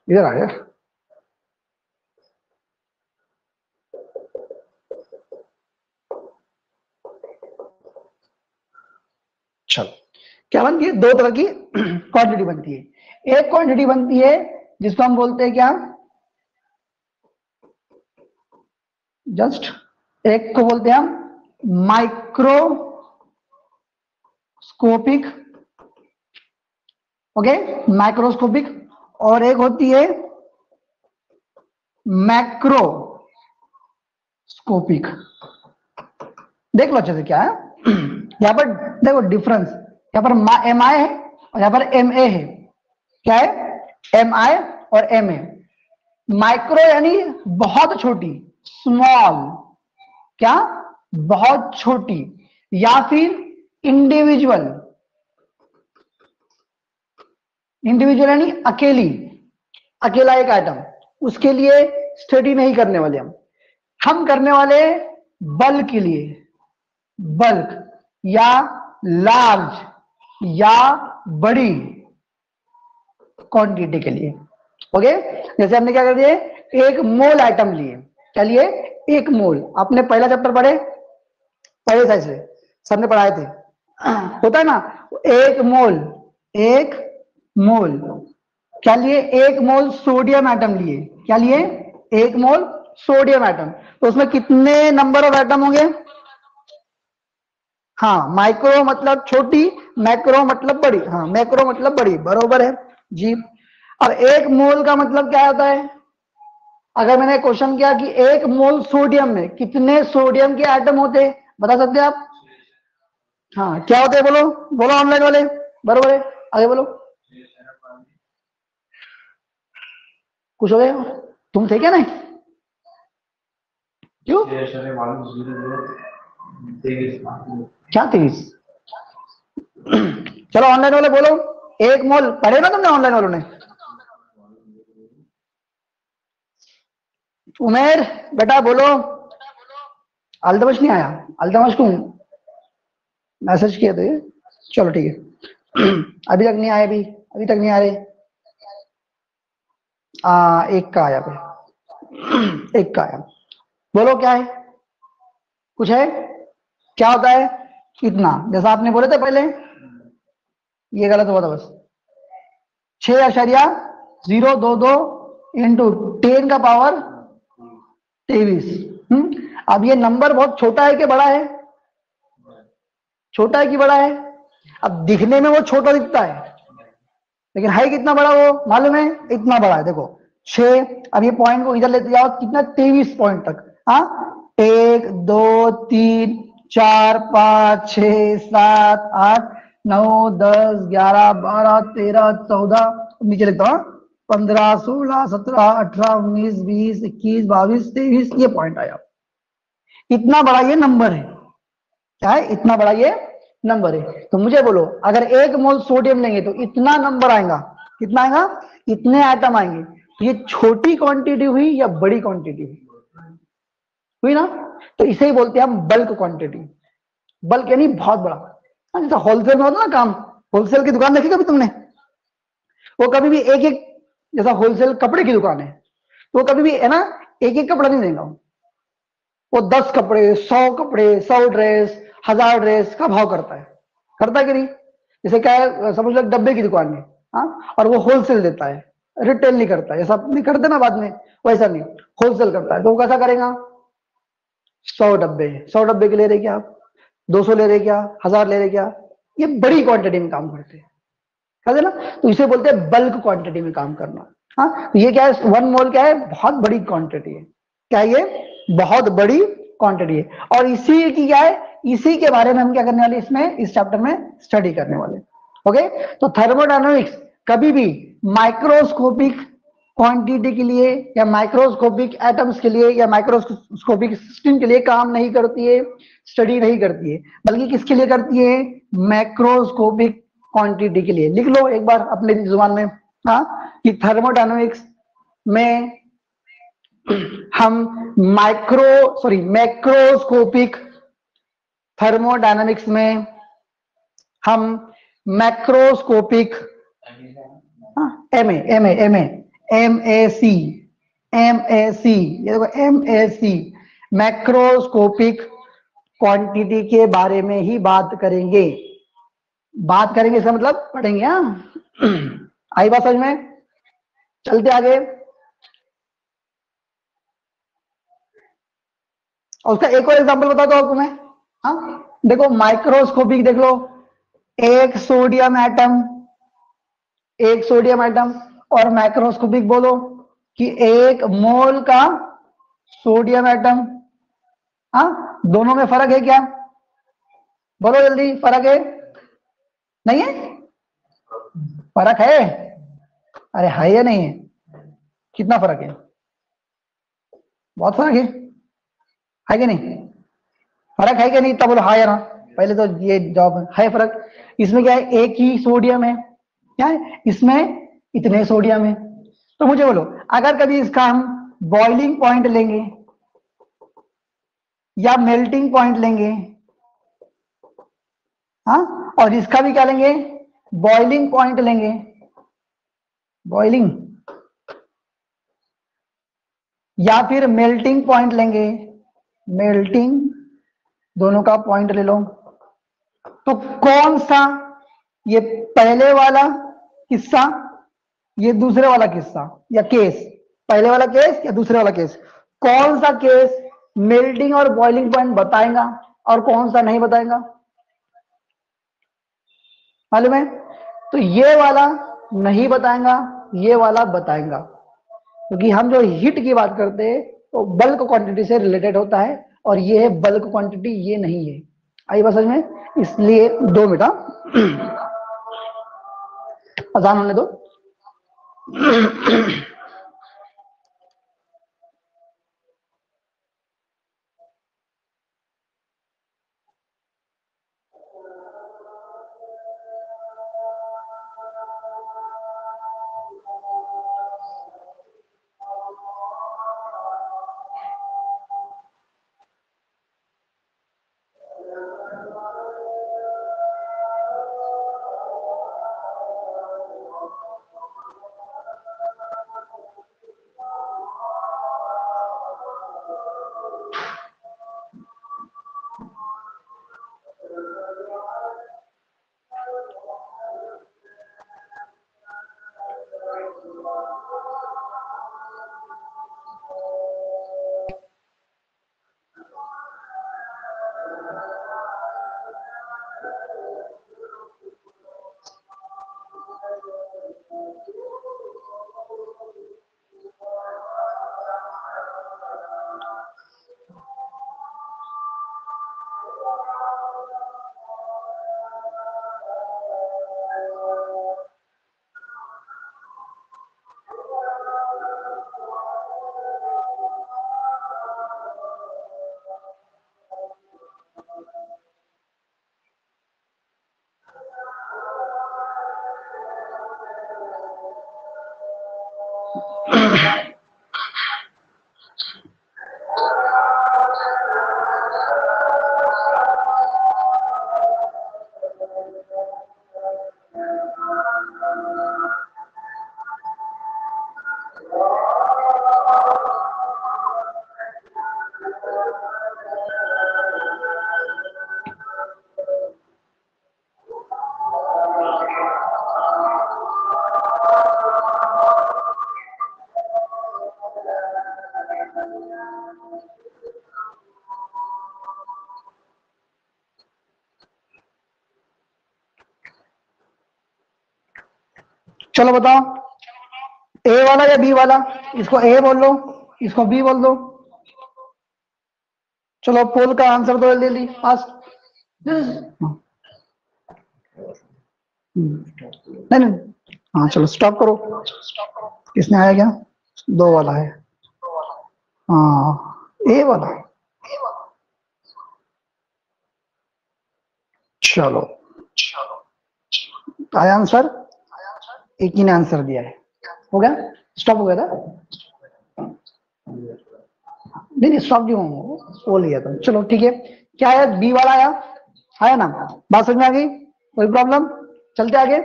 इधर आ गया। चलो, क्या बनती है, दो तरह की क्वांटिटी बनती है। एक क्वांटिटी बनती है जिसको हम बोलते हैं क्या, जस्ट एक को बोलते हैं हम माइक्रोस्कोपिक, ओके, माइक्रोस्कोपिक, और एक होती है मैक्रोस्कोपिक। देख लो अच्छे से क्या है यहाँ पर, देखो डिफरेंस, यहाँ पर एम आई है और यहाँ पर एम ए है। क्या है, एम आई और एम ए। माइक्रो यानी बहुत छोटी, स्मॉल, क्या, बहुत छोटी, या फिर इंडिविजुअल, इंडिविजुअल यानी अकेली, अकेला एक आइटम, उसके लिए स्टडी नहीं करने वाले हम करने वाले बल्क के लिए, बल्क या लार्ज या बड़ी क्वांटिटी के लिए। ओके, जैसे हमने क्या कर दिए, एक मोल आइटम लिए, क्या लिए, एक मोल। आपने पहला चैप्टर पढ़े, पहले साइड से सबने पढ़ाए थे, होता है ना, एक मोल, एक मोल, क्या लिए, एक मोल सोडियम एटम लिए, क्या लिए, एक मोल सोडियम एटम। तो उसमें कितने नंबर ऑफ एटम होंगे, हाँ, माइक्रो मतलब छोटी, मैक्रो मतलब बड़ी, हाँ, मैक्रो मतलब बड़ी, बरोबर है जी। अब एक मोल का मतलब क्या होता है, अगर मैंने क्वेश्चन किया कि एक मोल सोडियम में कितने सोडियम के एटम होते हैं, बता सकते हैं आप, हाँ, क्या होते हैं, बोलो बोलो ऑनलाइन वाले, बरोबर है, आगे बोलो। कुछ हो गया, तुम थे क्या, नहीं क्यों, क्या 30, चलो ऑनलाइन वाले बोलो, एक मोल पढ़े ना तुमने ऑनलाइन वालों ने। उमेर बेटा बोलो, अल्तमश नहीं आया, अल्तमश को मैसेज किए थे, चलो ठीक है अभी तक नहीं आए, अभी तक नहीं आ रहे, एक का आया पे एक का आया, बोलो क्या है, कुछ है, क्या होता है, इतना, जैसा आपने बोले थे पहले, ये गलत हुआ था बस, 6.02 इंटू 10 का पावर 23। अब ये नंबर बहुत छोटा है कि बड़ा है, छोटा है कि बड़ा है, अब दिखने में वो छोटा दिखता है, लेकिन है कितना बड़ा वो मालूम है, इतना बड़ा है, देखो 6, अब ये पॉइंट को इधर लेते जाओ, कितना, 23 पॉइंट तक, हाँ, 1 2 3 4 5 6 7 8 9 10 11 12 13 14, नीचे लिखता हूँ, 15 16 17 18 19 20 21 22 23, ये पॉइंट आया, इतना बड़ा ये नंबर है, क्या है, इतना बड़ा ये नंबर है। तो मुझे बोलो, अगर एक मोल सोडियम लेंगे तो इतना नंबर आएगा, कितना आएगा, इतने आइटम आएंगे, तो ये छोटी क्वांटिटी हुई या बड़ी क्वांटिटी हुई ना, तो इसे ही बोलते हैं हम बल्क क्वांटिटी, बल्क यानी बहुत बड़ा। जैसा होलसेल में होता ना काम, होलसेल की दुकान देखी कभी तुमने, वो कभी भी एक एक, जैसा होलसेल कपड़े की दुकान है, तो वो कभी भी है ना, एक एक कपड़ा नहीं देगा, वो 10 कपड़े, 100 कपड़े, 100 ड्रेस, 1000 ड्रेस का भाव करता है कि नहीं, जैसे क्या है, समझ लो डब्बे की दुकान में, हाँ, और वो होलसेल देता है, रिटेल नहीं करता है, ऐसा नहीं करते ना बाद में, वैसा नहीं, होलसेल करता है, तो वो कैसा करेगा, 100 डब्बे के ले रहे क्या आप, 200 ले रहे क्या, 1000 ले रहे क्या, ये बड़ी क्वांटिटी में काम करते हैं, है ना, तो इसे बोलते हैं बल्क क्वांटिटी में काम करना। हाँ, तो ये क्या है, 1 मोल क्या है, बहुत बड़ी क्वांटिटी है, क्या ये, बहुत बड़ी क्वांटिटी है, और इसी की क्या है, इसी के बारे में हम क्या करने वाले, इसमें इस चैप्टर में स्टडी करने वाले। ओके, तो थर्मोडायनामिक्स कभी भी माइक्रोस्कोपिक क्वांटिटी के लिए या माइक्रोस्कोपिक एटम्स के लिए या माइक्रोस्कोपिक सिस्टम के लिए काम नहीं करती है, स्टडी नहीं करती है, बल्कि किसके लिए करती है, मैक्रोस्कोपिक क्वांटिटी के लिए। लिख लो एक बार अपने जुबान में, हाँ, कि थर्मोडायनामिक्स में हम मैक्रोस्कोपिक थर्मोडायनामिक्स में हम मैक्रोस्कोपिक MAC, ये देखो MAC, मैक्रोस्कोपिक क्वांटिटी के बारे में ही बात करेंगे। इसका मतलब पढ़ेंगे। हाँ, आई बात समझ में? चलते आगे। और उसका एक और एग्जांपल बता दो आपको मैं। हाँ देखो, माइक्रोस्कोपिक देख लो, एक सोडियम एटम, और मैक्रोस्कोपिक बोलो कि 1 मोल का सोडियम एटम। हाँ, दोनों में फर्क है क्या? बोलो जल्दी, फर्क है? नहीं है? फर्क है? अरे है या नहीं है? कितना फर्क है? बहुत फर्क है कि नहीं? फर्क है कि नहीं? तब बोलो हाँ या ना। पहले तो ये जवाब है फर्क। इसमें क्या है, एक ही सोडियम है, क्या है इसमें, इतने सोडियम है। तो मुझे बोलो, अगर कभी इसका हम बॉइलिंग पॉइंट लेंगे या मेल्टिंग पॉइंट लेंगे, हाँ, और इसका भी क्या लेंगे, बॉइलिंग पॉइंट लेंगे, बॉइलिंग, या फिर मेल्टिंग पॉइंट लेंगे, मेल्टिंग, दोनों का पॉइंट ले लो, तो कौन सा, ये पहले वाला किस्सा, ये दूसरे वाला किस्सा या केस, पहले वाला केस या दूसरे वाला केस, कौन सा केस मेल्टिंग और बॉइलिंग पॉइंट बताएगा और कौन सा नहीं बताएगा? मालूम है? तो ये वाला नहीं बताएगा, ये वाला बताएगा, क्योंकि हम जो हीट की बात करते हैं तो बल्क क्वांटिटी से रिलेटेड होता है, और ये है बल्क क्वांटिटी, ये नहीं है। आई बात समझ में? इसलिए 2 मिनट आसान होने दो। चलो बताओ, ए वाला या बी वाला? इसको ए बोल लो, इसको बी बोल दो। चलो पोल का आंसर दो जल्दी फास्ट। नहीं नहीं, हाँ चलो स्टॉप करो। किसने आया क्या? 2 वाला है, हाँ ए वाला। चलो आया आंसर, एक ही ने आंसर दिया है, हो गया, स्टॉप हो गया था। नहीं स्टॉप क्यों वो लिया था, चलो ठीक है। क्या है, बी वाला आया ना, बात समझ में आ गई, कोई प्रॉब्लम, चलते आगे।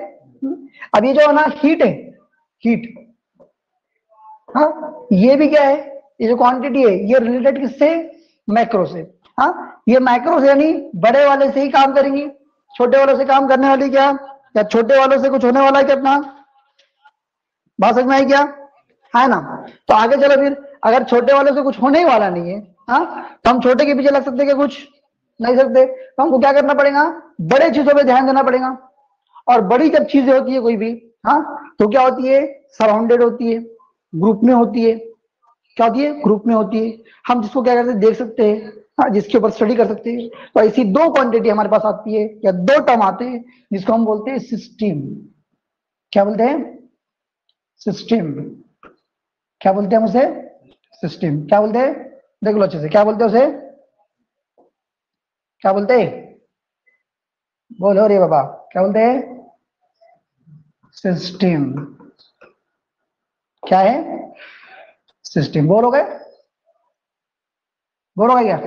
अब ये जो है ना हीट है, हीट, हाँ ये भी क्या है, ये जो क्वांटिटी है ये रिलेटेड किससे, मैक्रो से। हाँ ये मैक्रो से यानी बड़े वाले से ही काम करेंगी, छोटे वालों से काम करने वाली क्या, या छोटे वालों से कुछ होने वाला है क्या अपना, बात समझ में आई क्या, है ना। तो आगे चलो फिर, अगर छोटे वाले से कुछ होने ही वाला नहीं है, हाँ तो हम छोटे के पीछे लग सकते क्या, कुछ नहीं सकते, तो हमको क्या करना पड़ेगा, बड़े चीजों पे ध्यान देना पड़ेगा। और बड़ी जब चीजें होती है कोई भी, हाँ तो क्या होती है, सराउंडेड होती है, ग्रुप में होती है, क्या होती है, ग्रुप में होती है, हम जिसको क्या करते हैं देख सकते हैं, हाँ जिसके ऊपर स्टडी कर सकते हैं। तो ऐसी दो क्वांटिटी हमारे पास आती है, या दो टर्म आते हैं जिसको हम बोलते हैं सिस्टम। क्या बोलते हैं, सिस्टम। क्या बोलते हैं उसे, सिस्टम। क्या बोलते हैं, देख लो अच्छे से, क्या बोलते हैं उसे, क्या बोलते हैं, बोलो रे बाबा, क्या बोलते हैं, सिस्टम। क्या है, सिस्टम। बोलोगे, बोलोगे क्या,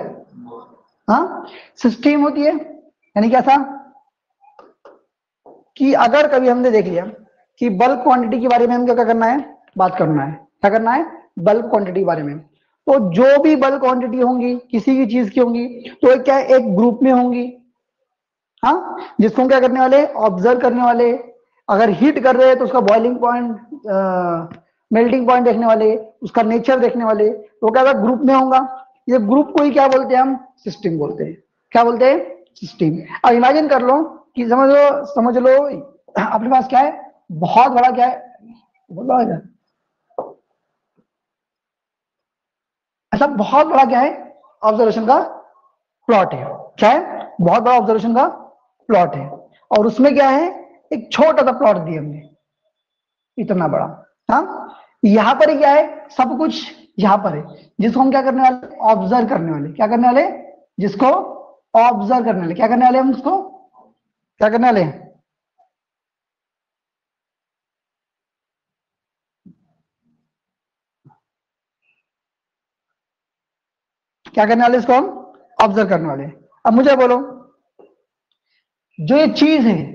हाँ सिस्टम होती है, यानी क्या था कि अगर कभी हमने देख लिया कि बल्क क्वांटिटी के बारे में हम क्या करना है, बात करना है, क्या करना है, बल्क क्वांटिटी के बारे में। तो जो भी बल्क क्वांटिटी होंगी किसी भी चीज की होंगी, तो क्या है, एक ग्रुप में होंगी, हाँ जिसको हम क्या करने वाले, ऑब्जर्व करने वाले। अगर हीट कर रहे हैं तो उसका बॉइलिंग पॉइंट, मेल्टिंग पॉइंट देखने वाले, उसका नेचर देखने वाले, तो क्या ग्रुप में होगा। ये ग्रुप को ही क्या बोलते हैं हम, सिस्टम बोलते हैं। क्या बोलते हैं, सिस्टम। अब इमेजिन कर लो कि समझ लो अपने पास क्या है, बहुत बड़ा क्या है, बोलो ऐसा बहुत बड़ा क्या है, ऑब्जर्वेशन का प्लॉट है। क्या है, बहुत बड़ा ऑब्जर्वेशन का प्लॉट है, और उसमें क्या है, एक छोटा सा प्लॉट दिया हमने, इतना बड़ा। हाँ यहां पर ही क्या है, सब कुछ यहां पर है, जिसको हम क्या करने वाले, ऑब्जर्व करने वाले। क्या करने वाले, जिसको ऑब्जर्व करने वाले। क्या करने वाले हम उसको, क्या करने वाले, क्या करने वाले, इसको हम ऑब्जर्व करने वाले। अब मुझे बोलो, जो ये चीज है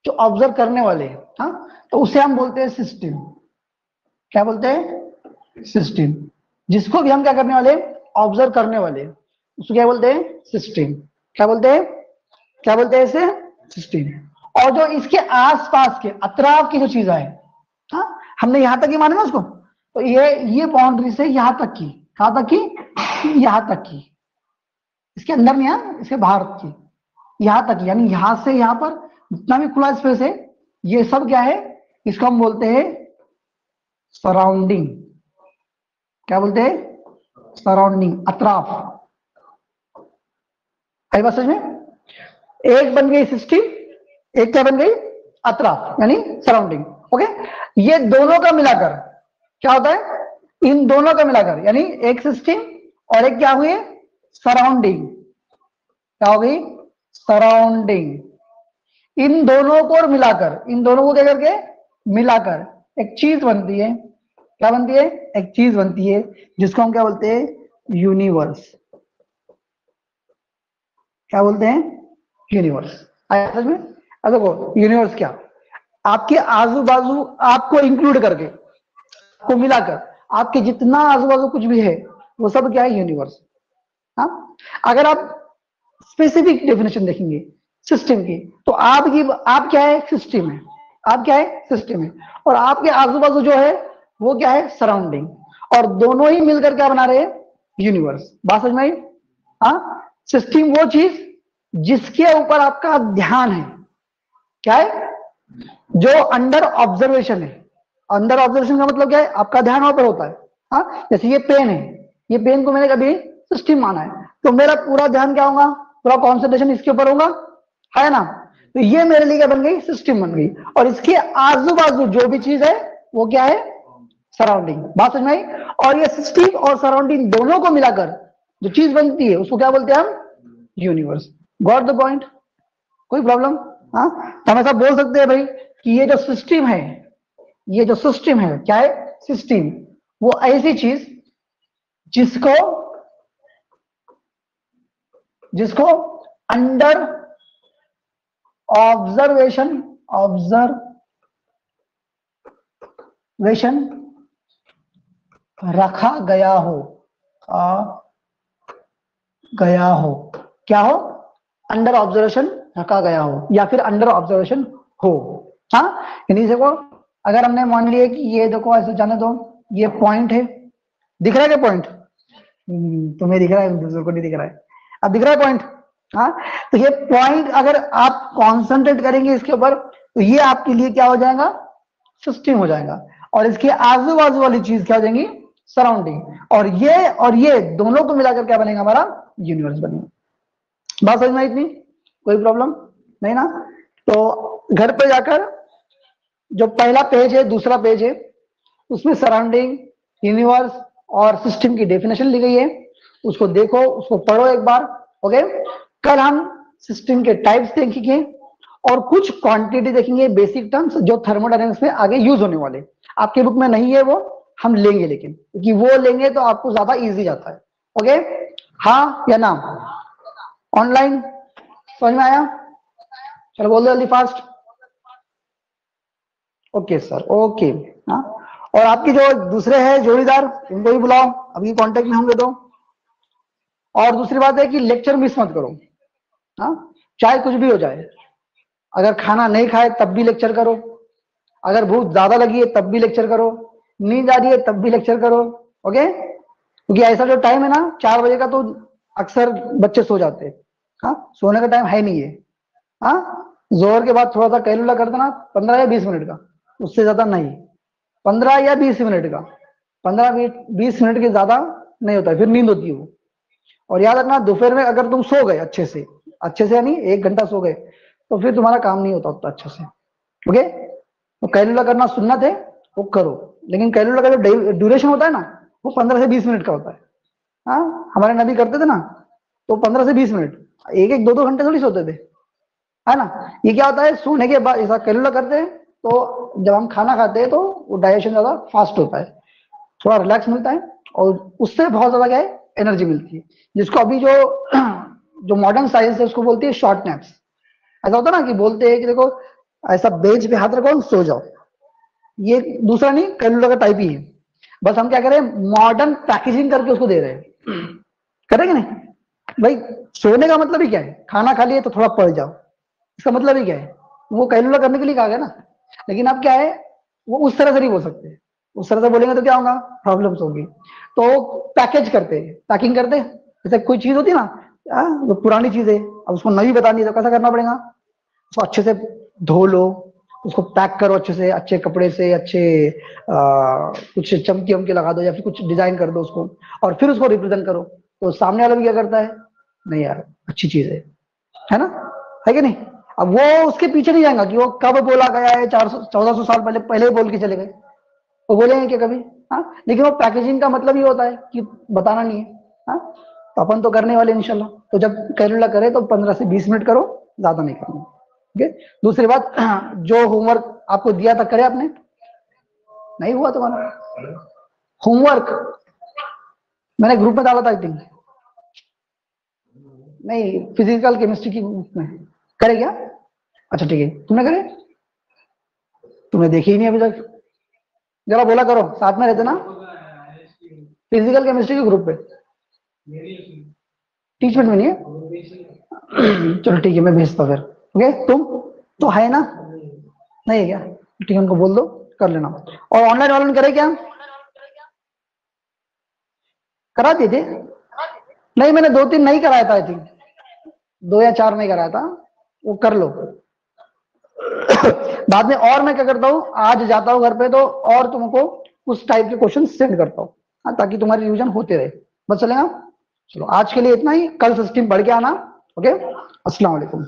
जो ऑब्जर्व करने वाले, हाँ तो उसे हम बोलते हैं सिस्टम। क्या बोलते हैं, सिस्टम। जिसको भी हम क्या करने वाले, ऑब्जर्व करने वाले, उसको क्या बोलते हैं, सिस्टम। क्या बोलते हैं, क्या बोलते हैं इसे, सिस्टम। और जो इसके आसपास के अतराव की जो चीजें है, हाँ हमने यहां तक ही माने ना उसको, तो ये बाउंड्री से यहां तक की, कहां तक की, यहां तक की, इसके अंदर नहीं है, इसके बाहर की, यहां तक, यानी यहां से यहां पर जितना भी खुला स्पेस है, ये सब क्या है, इसको हम बोलते हैं सराउंडिंग। क्या बोलते हैं, सराउंडिंग, अतराफ। आई बात समझ में, एक बन गई सिस्टम, एक क्या बन गई, अतराफ यानी सराउंडिंग। ओके, ये दोनों का मिलाकर क्या होता है, इन दोनों का मिलाकर यानी एक सिस्टम और एक क्या हुई, सराउंडिंग। क्या हो गई, सराउंडिंग। इन दोनों को मिलाकर, इन दोनों को क्या करके मिलाकर एक चीज बनती है। क्या बनती है, एक चीज बनती है जिसको हम क्या बोलते हैं, यूनिवर्स। क्या बोलते हैं, यूनिवर्स। आया समझ में। अब देखो यूनिवर्स क्या, आपके आजू बाजू आपको इंक्लूड करके, को मिलाकर आपके जितना आजू बाजू कुछ भी है वो सब क्या है, यूनिवर्स। हाँ अगर आप स्पेसिफिक डेफिनेशन देखेंगे सिस्टम की, तो आप क्या है, सिस्टम है। आप क्या है, सिस्टम है, और आपके आजू बाजू जो है वो क्या है, सराउंडिंग। और दोनों ही मिलकर क्या बना रहे हैं, यूनिवर्स। बात समझ में आई। हाँ सिस्टम वो चीज जिसके ऊपर आपका ध्यान है, क्या है, जो अंडर ऑब्जर्वेशन है। अंडर ऑब्जर्वेशन का मतलब क्या है, आपका ध्यान वहां पर होता है। हाँ जैसे ये पेन है, ये पेन को मैंने कभी सिस्टम माना है, तो मेरा पूरा ध्यान क्या होगा, पूरा कॉन्सेंट्रेशन इसके ऊपर होगा, है ना। तो ये मेरे लिए क्या बन गई, सिस्टम बन गई। और इसके आजू बाजू जो भी चीज है वो क्या है, सराउंडिंग। बात समझ में आई। और ये सिस्टम और सराउंडिंग दोनों को मिलाकर जो चीज बनती है उसको क्या बोलते हैं हम, यूनिवर्स। गॉट द पॉइंट, कोई प्रॉब्लम। हाँ तो हम ऐसा बोल सकते हैं भाई कि ये जो सिस्टम है, ये जो सिस्टम है क्या है, सिस्टम वो ऐसी चीज जिसको जिसको अंडर ऑब्जर्वेशन रखा गया हो, क्या हो, अंडर ऑब्जर्वेशन रखा गया हो या फिर अंडर ऑब्जर्वेशन हो। हाँ, यानी देखो अगर हमने मान लिया कि ये देखो ऐसे जाने दो, ये पॉइंट है, दिख रहा है क्या पॉइंट? तुम्हें दिख रहा है, दूसरों को नहीं दिख रहा है। अब दिख रहा है पॉइंट? हाँ, तो ये पॉइंट अगर आप कॉन्सेंट्रेट करेंगे इसके ऊपर तो ये आपके लिए क्या हो जाएगा, सिस्टम हो जाएगा, और इसके आजू बाजू वाली चीज क्या हो जाएंगी, सराउंडिंग, और ये दोनों को मिलाकर क्या बनेगा, हमारा यूनिवर्स बनेगा। बात समझ में आई इतनी? कोई प्रॉब्लम नहीं ना? तो घर पे जाकर जो पहला पेज है, दूसरा पेज है, उसमें सराउंडिंग, यूनिवर्स और सिस्टम की डेफिनेशन ली गई है, उसको देखो, उसको पढ़ो एक बार। ओके, कल हम सिस्टम के टाइप्स देखेंगे और कुछ क्वांटिटी देखेंगे, बेसिक टर्म्स जो थर्मोडायनेमिक्स में आगे यूज होने वाले। आपके बुक में नहीं है, वो हम लेंगे, लेकिन क्योंकि वो लेंगे तो आपको ज्यादा इजी जाता है। ओके, हाँ या ना? ऑनलाइन समझ में आया? चलो बोल दो जल्दी फास्ट। Okay sir, okay. हाँ, और आपके जो दूसरे हैं जोड़ीदार, उनको भी बुलाओ, अभी कांटेक्ट में होंगे तो। और दूसरी बात है कि लेक्चर मिस मत करो। हाँ, चाहे कुछ भी हो जाए, अगर खाना नहीं खाए तब भी लेक्चर करो, अगर भूख ज्यादा लगी है तब भी लेक्चर करो, नींद आ रही है तब भी लेक्चर करो। ओके, क्योंकि ऐसा जो टाइम है ना 4 बजे का, तो अक्सर बच्चे सो जाते हैं। हाँ, सोने का टाइम है नहीं है। हाँ, जोर के बाद थोड़ा सा कैलकुलेट कर देना, 15 या 20 मिनट का, उससे ज्यादा नहीं। 15 या 20 मिनट का, 15-20 मिनट के ज्यादा नहीं होता है, फिर नींद होती है वो। और याद रखना, दोपहर में अगर तुम सो गए अच्छे से यानी 1 घंटा सो गए, तो फिर तुम्हारा काम नहीं होता उतना अच्छे से। ओके, तो कैलकुलेट करना सुन्नत है, वो करो, लेकिन कैलकुलेट का जो ड्यूरेशन होता है ना, वो 15 से 20 मिनट का होता है। हाँ, हमारे नबी करते थे ना, तो 15 से 20 मिनट, 1-1, 2-2 घंटे थोड़ी सोते थे, है ना? ये क्या होता है, सोने के बाद ऐसा कैलकुलेट करते हैं, तो जब हम खाना खाते हैं तो वो डाइजेशन ज्यादा फास्ट होता है, थोड़ा रिलैक्स मिलता है, और उससे बहुत ज्यादा क्या है, एनर्जी मिलती है, जिसको अभी जो जो मॉडर्न साइंस है उसको बोलती है शॉर्ट नैप्स। ऐसा होता है ना कि बोलते हैं कि देखो ऐसा बेंच पे हाथ रखो सो जाओ, ये दूसरा नहीं, कैलकुलेटर का टाइप ही है, बस हम क्या करें, मॉडर्न पैकेजिंग करके उसको दे रहे हैं। करेंगे नहीं भाई? सोने का मतलब ही क्या है, खाना खा लिए तो थोड़ा पड़ जाओ, इसका मतलब ही क्या है, वो कैलकुलेट करने के लिए कहा गया ना। लेकिन अब क्या है, वो उस तरह से नहीं बोल सकते, उस तरह से बोलेंगे तो क्या होगा, प्रॉब्लम्स होगी। तो पैकेज करते, पैकिंग करते, जैसे कोई चीज होती है ना, वो पुरानी चीज है, अब उसको नई बतानी है तो कैसा करना पड़ेगा, उसको अच्छे से धो लो, उसको पैक करो अच्छे से, अच्छे कपड़े से, अच्छे कुछ चमकी वमकी लगा दो या फिर कुछ डिजाइन कर दो उसको, और फिर उसको रिप्रेजेंट करो, तो सामने वाला भी क्या करता है, नहीं यार अच्छी चीज है ना, है कि नहीं? अब वो उसके पीछे नहीं जाएगा कि वो कब बोला गया है, 400-1400 साल पहले पहले ही बोल के चले गए, वो बोलेंगे क्या कभी? हाँ, लेकिन वो पैकेजिंग का मतलब ही होता है कि बताना नहीं है। हाँ, तो अपन तो करने वाले इंशाल्लाह, तो जब कैलकुलेट करे तो 15 से 20 मिनट करो, ज्यादा नहीं करना। ठीक है, दूसरी बात, जो होमवर्क आपको दिया था करे आपने? नहीं हुआ तुम्हारा होमवर्क? मैंने ग्रुप में डाला था आई थिंक, नहीं फिजिकल केमिस्ट्री की बुक में, करे क्या? अच्छा ठीक है, तुमने करे? तुमने देखी ही नहीं अभी तक, जरा बोला करो, साथ में रहते ना फिजिकल केमिस्ट्री के ग्रुप पे, टीचमेंट में नहीं है? चलो ठीक है, मैं भेजता हूँ फिर। ओके, तुम तो है ना? नहीं है क्या? ठीक है, उनको बोल दो कर लेना। और ऑनलाइन ऑनलाइन करे क्या, करा दिए थे? नहीं, मैंने 2-3 नहीं कराया था आई थिंक, 2 या 4 नहीं कराया था, वो कर लो। बाद में और मैं क्या करता हूँ, आज जाता हूँ घर पे तो और तुमको उस टाइप के क्वेश्चन सेंड करता हूँ, हाँ, ताकि तुम्हारी रिवीजन होते रहे। बस चलेगा? चलो आज के लिए इतना ही, कल सिस्टम पढ़ के आना। ओके, अस्सलाम वालेकुम।